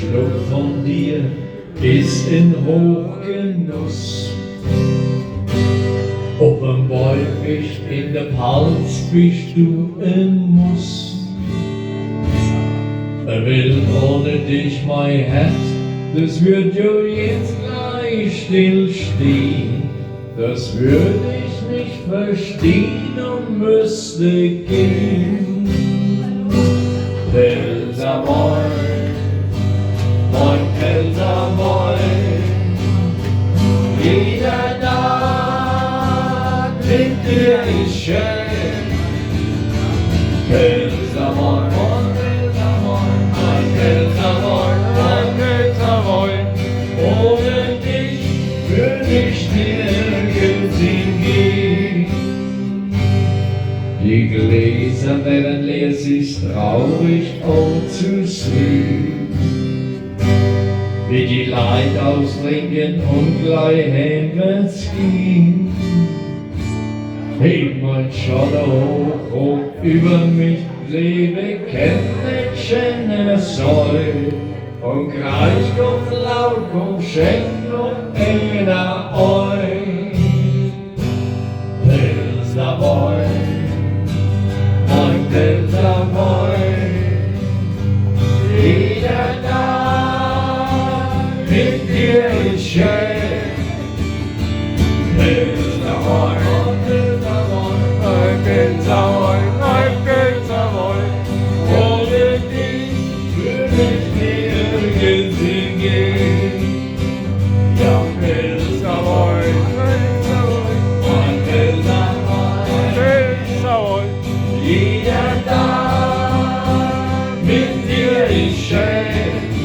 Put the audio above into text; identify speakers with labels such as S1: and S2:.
S1: Schluck von dir ist in Hochgenuss. Ob ein Ball bist, in der Hals bist du ein Muss. Er will ohne dich mein Herz, das wird ja jetzt gleich stillstehen. Das würde ich nicht verstehen und müsste gehen. Pelzerboy, mein Pelzerboy, jeder Tag mit dir ist schön. Pelzerboy, mein Pelzerboy, mein Pelzerboy, mein Pelzerboy, ohne dich würde ich nirgends hingehen. Die Gläser werden leer, es ist traurig zu sehen, wie die Leid austrinken und gleich heimwärts gehen. Heb mein Schotter hoch, hoch über mich, lebe Kännchen soll. Und kreis doch laut, komm, schenk noch einer euch. Pelzerboy, mein Pelzerboy, jeder Tag mit dir ist schön. Pelzerboy, mein Pelzerboy, mein Pelzerboy, ohne dich würde ich nirgends hingehen. Ja, Pelzerboy, Pelzerboy, mein Pelzerboy, Pelzerboy, jeder Tag mit dir ist schön.